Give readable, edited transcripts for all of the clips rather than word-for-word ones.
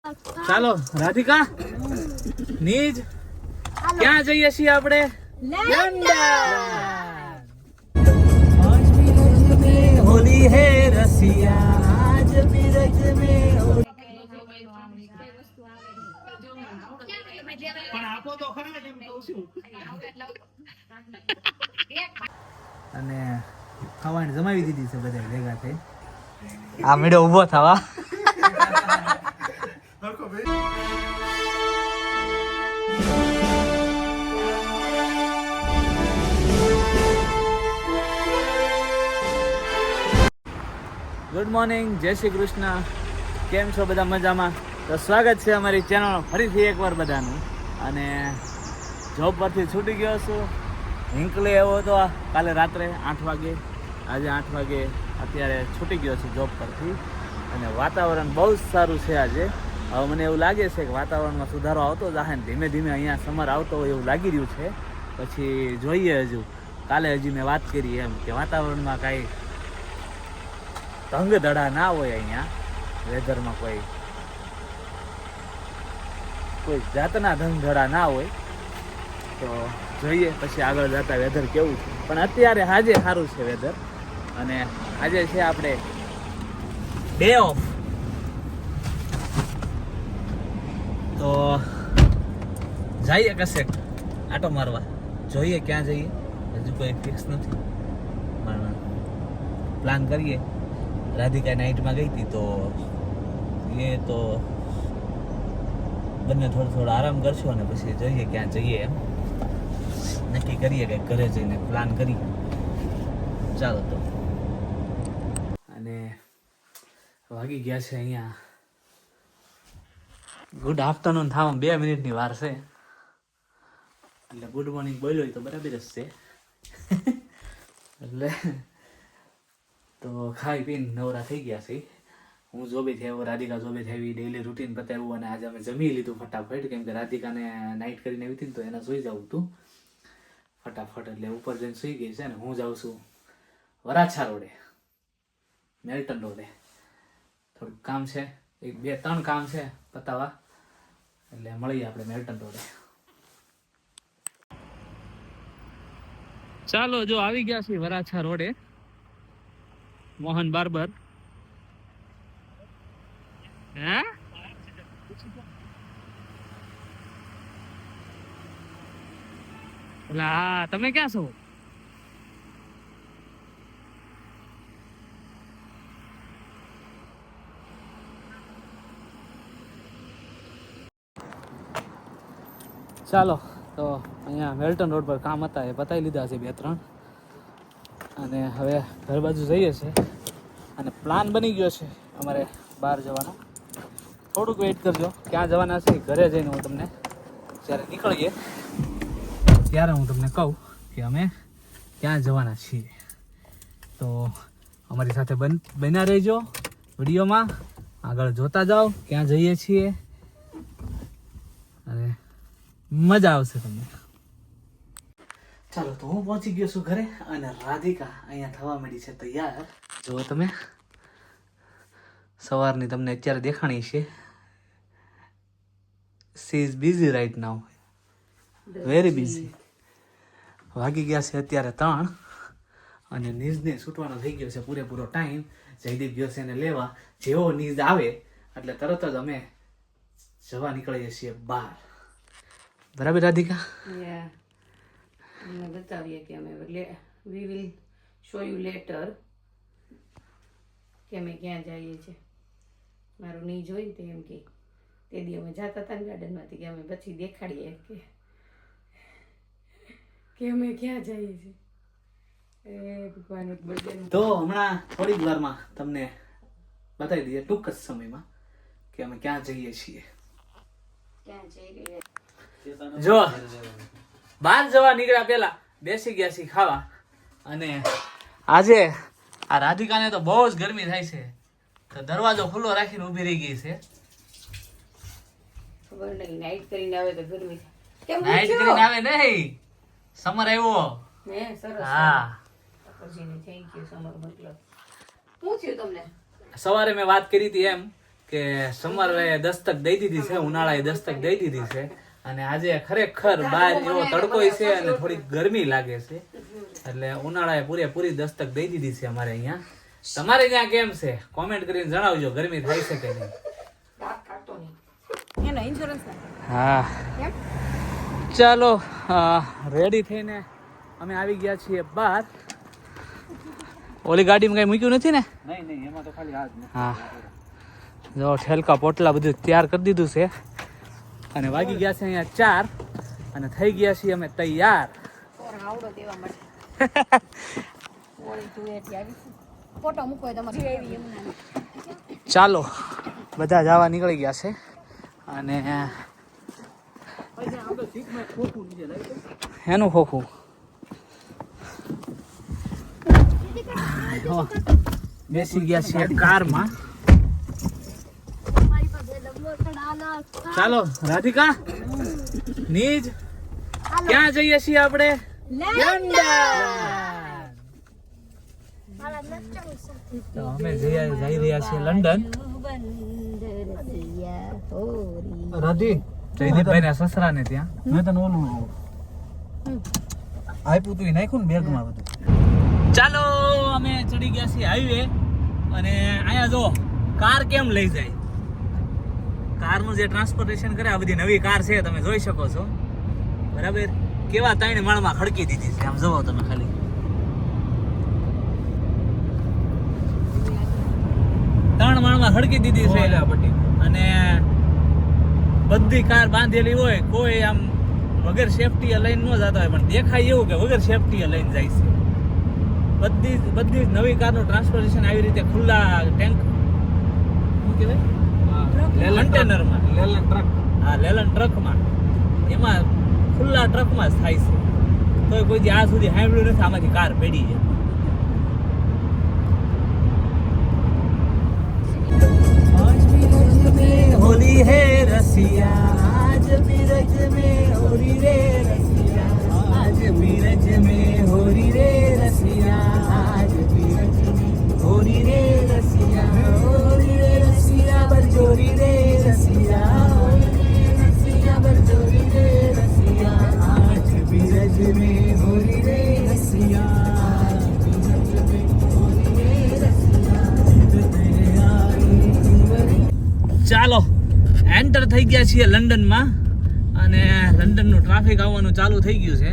ચાલો રાધિકા નીજ ક્યાં જઈએ છીએ આપણે? લંડન। હોલી હે રસિયા આજ બીરજ મે પણ આપો તો ખરા એમ કહું છું। અને ખાવાની જમાવી દીધી છે બધા ભેગા થઈ। આ મેળો ઊભો થવા ગુડ મોર્નિંગ, જય શ્રી કૃષ્ણ। કેમ છો બધા? મજામાં? તો સ્વાગત છે અમારી ચેનલ ફરીથી એકવાર બધાનું। અને જોબ પરથી છૂટી ગયો છું। હિંકલે એવો હતો કાલે રાત્રે 8 વાગે, આજે 8 વાગે અત્યારે છૂટી ગયો છું જોબ પરથી। અને વાતાવરણ બહુ જ સારું છે આજે। હવે મને એવું લાગે છે કે વાતાવરણમાં સુધારો આવતો જશે ને ધીમે ધીમે અહીંયા સમર આવતો હોય એવું લાગી રહ્યું છે। પછી જોઈએ હજુ, કાલે હજી મેં વાત કરી એમ કે વાતાવરણમાં કાંઈ ધંગ ધડા ના હોય અહીંયા વેધરમાં, કોઈ જાતના ધંગ ધડા ના હોય। તો જોઈએ પછી આગળ જતા વેધર કેવું છે। પણ અત્યારે આજે સારું છે વેધર। અને આજે છે આપણે ડે ઓફ, તો જઈએ કશેક આટો મારવા। જોઈએ ક્યાં જઈએ, હજુ કોઈ ફિક્સ નથી પણ પ્લાન કરીએ। રાધિકા નાઇટમાં ગઈ હતી તો બંને થોડો આરામ કરશું અને પછી જોઈએ ક્યાં જઈએ એમ નક્કી કરીએ કે ઘરે જઈને પ્લાન કરીએ। ચાલો તો, અને વાગી ગયા છે અહીંયા ગુડ આફ્ટરનૂન થવામાં 2 મિનિટની વાર છે, એટલે ગુડ મોર્નિંગ બોલ્યો તો બરાબર જ છે। એટલે તો ખાઈ પીને નવરા થઈ ગયા છે। હું જોબેથી આવ્યો, રાધિકા જોબેથી આવી, ડેઈલી રૂટીન બતાવ્યું અને આજે અમે જમી લીધું ફટાફટ, કેમ કે રાધિકાને નાઇટ કરીને આવી હતી ને તો એને સુઈ જવું હતું ફટાફટ, એટલે ઉપર જઈને સુઈ ગઈ છે ને હું જાઉં છું વરાછા રોડે, મેલ્ટન રોડે। થોડુંક કામ છે, 1-2-3 કામ છે પતાવા, એટલે મળીએ આપણે મેલ્ટન રોડે। ચાલો, જો આવી ગયા છીએ વરાછા રોડે, મોહન બાર્બર। હે હા, તમે ક્યાં છો? ચાલો તો અહીંયા મેલ્ટન રોડ પર કામ હતા એ પતાવી લીધા છે 2-3, અને હવે ઘર બાજુ જઈએ છે। અને પ્લાન બની ગયો છે અમારે બહાર જવાનો। થોડુંક વેઇટ કરજો, ક્યાં જવાના છે ઘરે જઈને હું તમને જ્યારે નીકળીએ ત્યારે હું તમને કહું કે અમે ક્યાં જવાના છીએ। તો અમારી સાથે બન્યા રહેજો વિડીયોમાં, આગળ જોતા જાઓ ક્યાં જઈએ છીએ અને મજા આવશે તમને। ચાલો તો હું પહોંચી ગયો છું ઘરે, અને રાધિકા અહીંયા થવા માંડી છે તૈયાર। જો તમે સવારની તમને અત્યારે દેખાણી છે। She is busy right now, very busy. વાગી ગયા છે અત્યારે 3, અને નીઝને છૂટવાનો થઈ ગયો છે પૂરેપૂરો ટાઈમ। જયદીપ ગયો છે એને લેવા, જેવો નીઝ આવે એટલે તરત જ અમે જવા નીકળીએ છીએ બહાર। બરાબર રાધિકા? અમે બતાવીએ કે અમે we will show you letter કે અમે ક્યાં જઈએ છીએ। મારું નહીં જોઈને તે એમ કે તે દી અમે જતા હતા ને ગાર્ડનમાંથી, કે અમે પછી દેખાડીએ કે અમે ક્યાં જઈએ છીએ। એ ભગવાન, એક બર્થડે તો હમણાં થોડીક વારમાં તમને બતાવી દઈએ ટૂંક જ સમયમાં કે અમે ક્યાં જઈએ છીએ। ક્યાં જઈ રહ્યા? જો બહાર જવા નીકળ્યા પેલા બેસી ગયા છીએ ખાવા, અને આજે આ રાધિકાને તો બહુ જ ગરમી થાય છે તો દરવાજો ખુલ્લો રાખીને ઊભી રહી ગઈ છે। ખબર નહીં, નાઈટ કરીને આવે તો ગરમી કેમ નાઈટ કરીને આવે નહીં, સમર આવ્યો। હે સરસ, હા, પછીને થેન્ક યુ સમર, મતલબ શું થયું તમને? સવારે મેં વાત કરી હતી એમ કે સમરે દસ્તક દઈ દીધી છે, ઉનાળાએ દસ્તક દઈ દીધી છે. અને આજે ખરેખર બહાર એવો તડકો છે અને થોડી ગરમી લાગે છે, એટલે ઉનાળાએ પૂરેપૂરી દસ્તક દઈ દીધી છે અમારે અહીંયા. તમારે ત્યાં કેમ છે? કોમેન્ટ કરીને જણાવજો, ગરમી થાય છે કે નહીં. હા, ચાલો રેડી થઈને અમે આવી ગયા છીએ બહાર. ઓલી ગાડીમાં કઈ મૂક્યું નથી ને? નહીં, એમાં તો ખાલી હાથ. હા, જો ઠેલકા પોટલા બધું તૈયાર કરી દીધું છે અને વાગી ગયા છે અહીંયા 4 અને થઈ ગયા છીએ અમે તૈયાર. ચાલો બધા જવા નીકળી ગયા છે અને એનું ખોખું બેસી ગયા છીએ કારમાં. ચાલો રાધિકા, નીજ, ક્યાં જઈએ છીએ આપણે? તો અમે જઈ રહ્યા છીએ લંડન. રાધી, જયદીપભાઈ ના સસરા ને ત્યાં. મેં તને ઓલું આપ્યું તું, નાખ્યું ને બેગમાં બધું. ચાલો અમે ચડી ગયા છીએ હાઈવે અને અહીંયા જો કાર કેમ લઈ જાય. કારનું જે ટ્રાન્સપોર્ટેશન કરે, આ બધી નવી કાર છે, તમે જોઈ શકો છો. બરાબર, કેવા 3 માળમાં ખડકી દીધી છે, આમ જોવો તમે ખાલી. ત્રણ માળમાં ખડકી દીધી છે અને બધી કાર બાંધેલી હોય. કોઈ આમ વગર સેફટી લઈને ન જતા હોય, પણ દેખાય એવું કે વગર સેફટી લઈને જાય છે. બધી જ નવી કારનું ટ્રાન્સપોર્ટેશન આવી રીતે ખુલ્લા ટેન્ક, શું કહેવાય, કન્ટેનરમાં, લેલન ટ્રક. હા, લેલન ટ્રકમાં, એમાં ખુલ્લા ટ્રકમાં જ થાય છે. તો કોઈ દી આ સુધી સાંભળ્યું નથી આમાંથી કાર પેડી છે. होली है रसिया, आज बीरज में होली रे रसिया, आज बीरज में होली रे रसिया, आज बीरज में होली रे रसिया, होली रे रसिया, बरजोरी रे रसिया, होली रे रसिया, बरजोरी रे रसिया, आज बीरज में होली रे रसिया, आज बीरज में होली रे रसिया. ચાલો એન્ટર થઈ ગયા છીએ લંડનમાં અને લંડનનું ટ્રાફિક આવવાનું ચાલુ થઈ ગયું છે.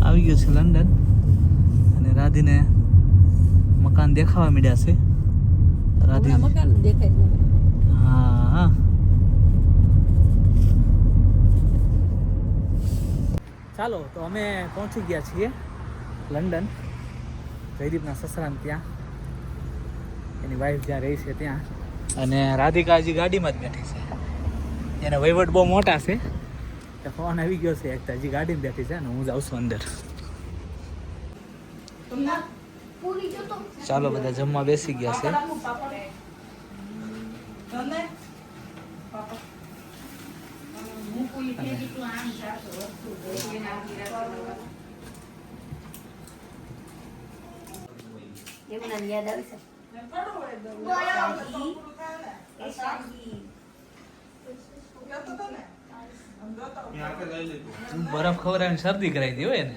આવી ગયું છે લંડન અને રાધીને મકાન દેખાવા મળ્યા છે. રાધી મકાન દેખાય. હા, ચાલો તો અમે પહોંચી ગયા છીએ લંડન, જયદીપના સસરાને ત્યાં, એની વાઈફ જ્યાં રહી છે ત્યાં. અને રાધિકા હજી ગાડીમાં જ બેઠી છે, એને વહીવટ બહુ મોટા છે. ફોન આવી ગયો છે, એક હજી ગાડીમાં બેઠી છે અને હું જાઉં છું અંદર. ચાલો બધા જમવા બેસી ગયા છે. યાદ આવે છે. બરફ ખવડાવીને શરદી કરાવી દે હોય ને.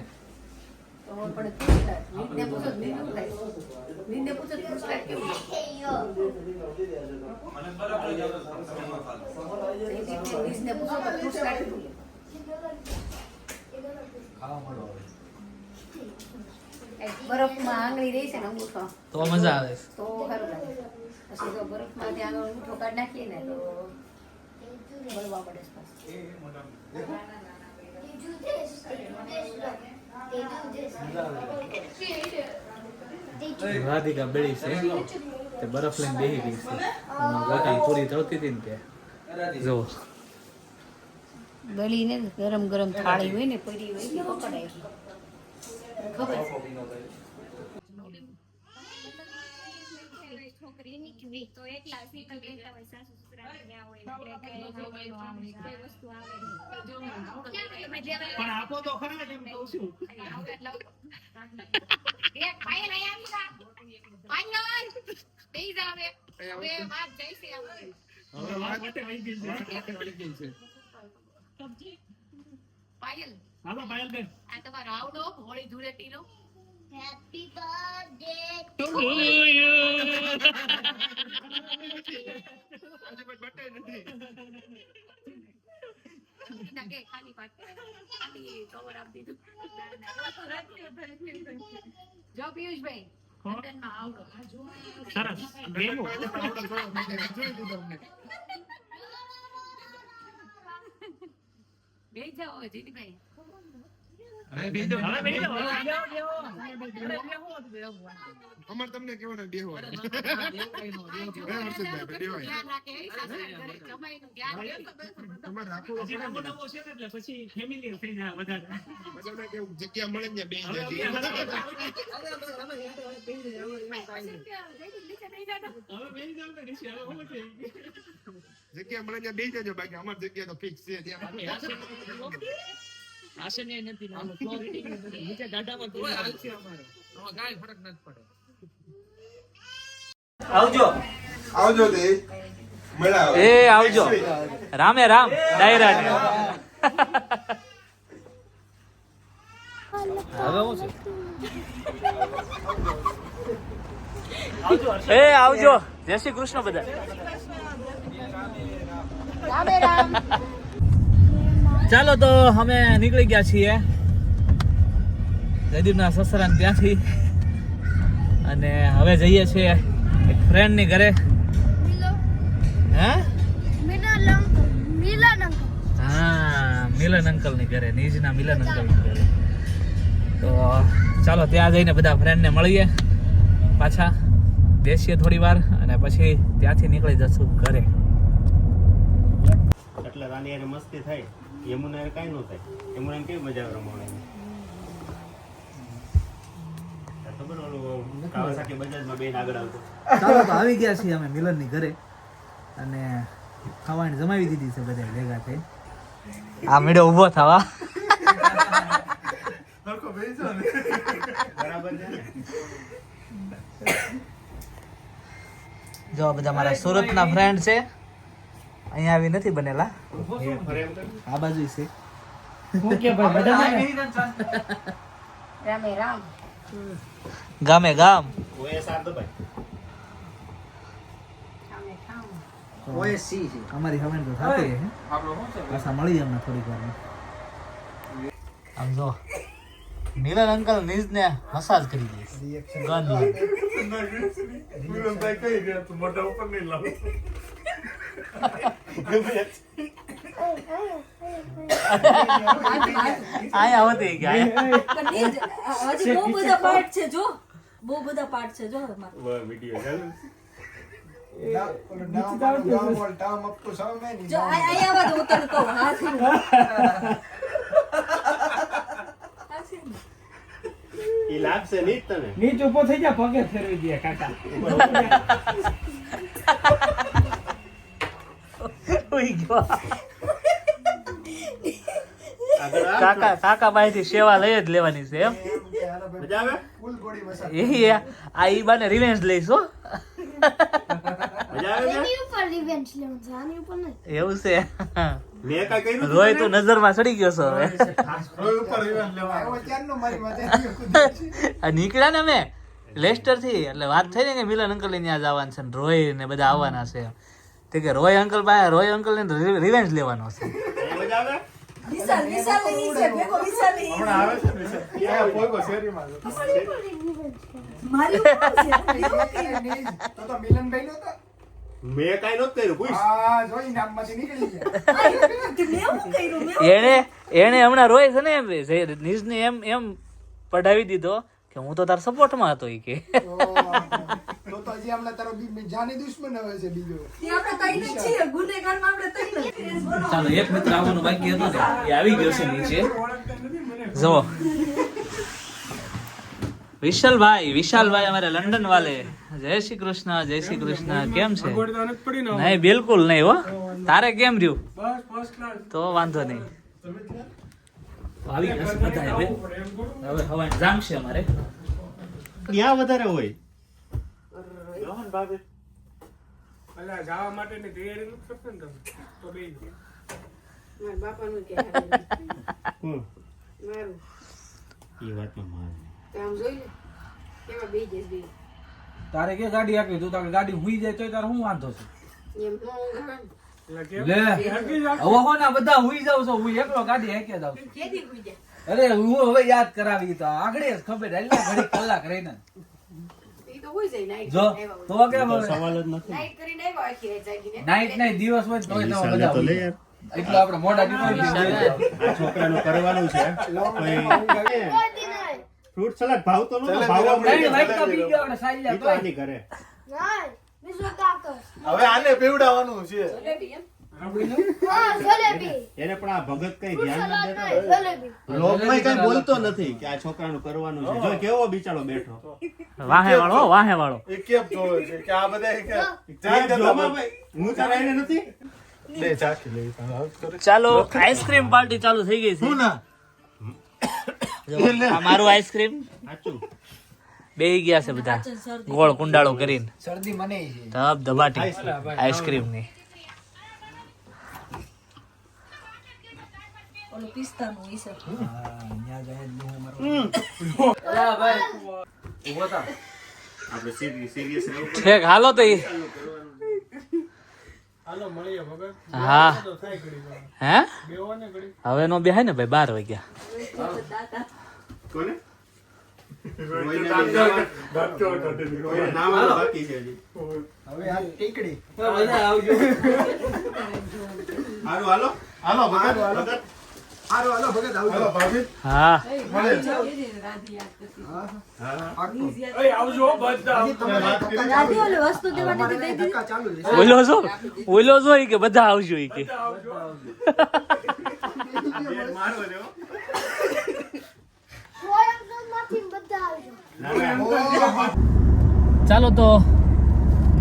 બરફમાં આંગળી રહી છે ને અંગૂઠો, તો મજા આવે તો સારું લાગે. પછી જો બરફમાં ત્યાં આગળ અંગૂઠો કાઢી નાખીએ ને તો બળવા પડે છે. રાધિકા બેડી છે તે બરફ લઈને બેસી ગઈ છે. ગોટી પૂરી તળતી હતી ને તે જો ગળીને ગરમ ગરમ થાળી હોય ને પડી હોય ને પકડાય ખબર છે. છોકરીની કે તો એકલા સિંગલ રહેતા હોય, સાસુ સસરા ત્યાં હોય એટલે કઈ વસ્તુ આવે પણ આપો તો ખરા એમ કહું છું. મજા આવે હવે વાત જાય છે આપણે પાયલ આ તમારો આવડો હોળી ધૂળેટીનો હેપી બર્થડે ટુ યુ ખાલી પાટ ખાલી કવર આપી દીધું જો પિયુષભાઈ લંડનમાં આવડો સરસ બે જાઓ જીતભાઈ અમાર તમને કેવાનું બેહો તમારે રાખવું પછી ફેમિલી થઈ જાય વધારે બધાને કેવું જગ્યા મળે ને બે જગ્યા મળે ને બે જજો બાકી અમાર જગ્યા તો ફિક્સ છે ત્યાં આવજો આવજો તે મળ્યા એ આવજો રામે રામ ડાયરા ને હવે હું છે એ આવજો જય શ્રી કૃષ્ણ બધા ચાલો તો અમે નીકળી ગયા છીએ જયદીપના સસરાને ત્યાંથી અને હવે જઈએ છીએ એક ફ્રેન્ડ ની ઘરે હા મિલન અંકલ ની ઘરે નીજના મિલન અંકલ ની ઘરે તો ચાલો ત્યાં જઈને બધા ફ્રેન્ડ ને મળીએ પાછા બેસીએ થોડી વાર અને પછી ત્યાંથી નીકળી જશું ઘરે એટલે રાની યાર મસ્તી થાય યમુના યાર કાંઈ ન થાય યમુના કેવી મજા આવે રમવાની ખબર ઓલું કાવાસાકી બજાજમાં બેન આગળ આવતો ચાલો તો આવી ગયા છીએ અમે મિલન ની ઘરે અને ખાવાની જમાવી દીધી છે બધા ભેગા થઈ આ મેળો ઉભો થવા બરાબર છે ને જો બધા મારા સુરત ના ફ્રેન્ડ છે અહીંયા આવી નથી બનેલા આ બાજુ છે રામે રામ ગામે ગામ ઓએ સારદો ભાઈ રામે રામ અમારી હવેન તો થતી રહે પાછા મળી અમને થોડીક વાર આમ જો મિલન અંકલ નીજ ને મસાજ કરી દઈશ આયા હોતી ગયા હજી બહુ બધા પાર્ટ છે જો બહુ બધા પાર્ટ છે જો એમાં. વિડીયો ચાલુ જો આયા વાળો ઉતર તો હા છે ઈ લાગશે નહીં તને નીચ ઉભો થઈ જા પગે ફેરવી દે કાકા ઉઈ ગયો આગળ આ કાકા કાકા પાસેથી સેવા લઈ જ લેવાની છે એમ મજા આવે આ ઈ બાને રિવેન્જ લઈશ હો મજા આવે ને એવું છે મેં કાંઈ કર્યું રોય તું નજરમાં ચડી ગયો છો હવે આ નીકળ્યા ને અમે લેસ્ટર થી એટલે વાત થઈ ને કે મિલન અંકલ ને ત્યાં જવાનું છે ને રોય ને બધા આવવાના છે તે કે રોય અંકલ પાસે રોય અંકલ ને રિવેન્જ લેવાનો છે મજા આવે વિશાલ વિશાલ ની છે ભેગો વિશાલ ની મારી મેં કાંઈ નહોતું કર્યું પૂછ એને હમણાં રોય છે ને નીજ ને એમ એમ પઢાવી દીધો કે હું તો તાર સપોર્ટમાં હતો ઈ કે ચાલો એક મિત્ર આવવાનું બાકી હતું ને એ આવી ગયો છે નીચે જો વિશાલભાઈ અમારે લંડન વાલે જય શ્રી કૃષ્ણ કેમ છે નહીં બિલકુલ નહીં હો તારે કેમ રહ્યું તો વાંધો નહીં આવી ગયા છે બધા હવે હવા જામશે અમારે ત્યાં વધારે હોય અલા જવા માટેની તૈયારી નથી કરતા ને તમે તો બે મારા બાપાનું કે હારું. હું મારું એ વાતમાં માર તો આમ જોઈ લે કેવા બે જઈશ બે તારે કે ગાડી આપી તું તારે ગાડી હુઈ જાય તો તારે શું વાંધો છે એમ નો ઊંઘ આવે ને. એટલે કેમ લે હરકી જાવ હવે હો ના બધા હુઈ જાવ છો હું એકલો ગાડી હેકે જાવ છું. કેદી હુઈ જાય અરે હું હવે યાદ કરાવી તો આગળ જ ખબર હાલ્યા ઘડી કલાક રહીને ઈ તો હુઈ જાય નાઈટ જો આવ્યા તો કેમ તો હવે સવાલ જ નથી નાઈટ કરીને આવ્યા આખી રાત જાગીને નાઈટ નહીં દિવસ હોય તોય તમે વિશાલે બધા તો લે હુઈ યાર. જાવ. એટલે આપણે મોઢા નીકળી આ છોકરાનું કરવાનું છે ફ્રૂટ સલાડ ભાવતો નતો ભાવવા નહીં મળે વાઈટ પી ગયો આપણે સાઈ ઈ લે તો આની કરે હવે આને પીવડાવવાનું છે જલેબી એમ એને પણ આ ભગત કઈ ધ્યાન નથી દેતો લોકમાં કઈ બોલતો નથી કે આ છોકરાનું કરવાનું છે જો કેવો બિચારો બેઠો વાહે વાળો એ કેમ જોવે છે કે આ બધા કે ચાલ જોમાં ભાઈ હું તારા એને નથી બે ચાખી લઈ પણ આવું કરે ચાલો આઈસ્ક્રીમ પાર્ટી ચાલુ થઈ ગઈ છે હું ના આ મારું આઈસ્ક્રીમ સાચું બેહી ગયા છે બધા ગોળ કુંડાળો કરીને શરદી મને છે ધબ ધબાટી આઈસ્ક્રીમ ની ઓલું પિસ્તાનું હોય છે આપણે સિરિયસ રહેવું ઠેક હાલો તો ઈ. હાલો મળીએ ભગત હા તો થાય ઘડી વાર. હે બેહો ને ઘડી હવે નો બેહાય ને ભાઈ 12 વાગ્યા કોને નાવાનું બાકી છે હજી. હારું હાલો હાલો ભગત ભગત હાલો ભાભી હા ઓય આવજો બધા દાદી ઓલી વસ્તુ દેવાની હતી દઈ દીધી. ઓલો જો ઈ કે બધા આવજો ઈ કે મારો રહ્યો ચાલો તો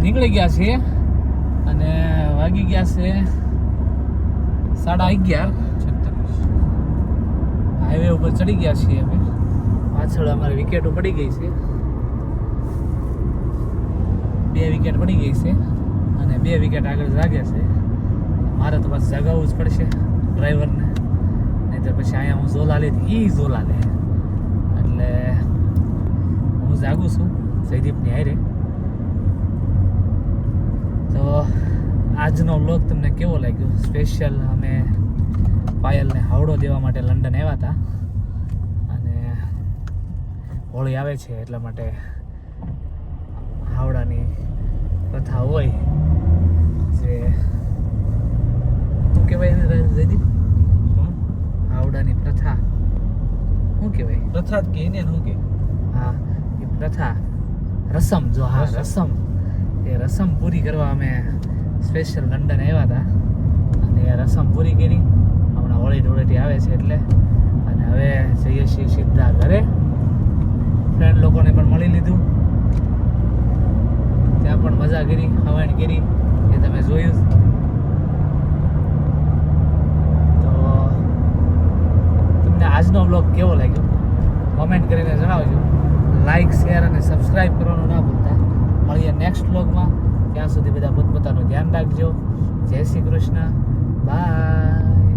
નીકળી ગયા છીએ અને વાગી ગયા છે 11:30 હાઈવે ઉપર ચડી ગયા છીએ અમે પાછળ અમારી વિકેટો પડી ગઈ છે 2 વિકેટ પડી ગઈ છે અને 2 વિકેટ આગળ જાગે છે મારે તો બસ જગાવવું જ પડશે ડ્રાઈવરને નહીં તો પછી અહીંયા હું ઝોલા લેતી એ ઝોલા લે એટલે હું જાગું છું જયદીપની હારે તો આજનો વ્લોગ તમને કેવો લાગ્યો સ્પેશિયલ અમે પાયલને હાવડો દેવા માટે લંડન આવ્યા હતા અને હોળી આવે છે એટલા માટે હાવડાની પ્રથા હોય જે શું કહેવાય એને જયદીપ હાવડાની પ્રથા શું કહેવાય પ્રથા કે એને શું કે હા એ પ્રથા રસમ જો હા રસમ એ રસમ પૂરી કરવા અમે સ્પેશિયલ લંડન આવ્યા હતા અને એ રસમ પૂરી કરી હમણાં હોળી ધૂળેટી આવે છે એટલે અને હવે જઈએ છીએ સીધા ઘરે ફ્રેન્ડ લોકોને પણ મળી લીધું ત્યાં પણ મજા કરી હવાણ કરી એ તમે જોયું તો તમને આજનો બ્લોગ કેવો લાગ્યો કોમેન્ટ કરીને જણાવજો લાઈક શેર અને સબસ્ક્રાઇબ કરવાનું ના ભૂલતા મળીએ નેક્સ્ટ બ્લોગમાં ત્યાં સુધી બધા પોતપોતાનું ધ્યાન રાખજો જય શ્રી કૃષ્ણ બાય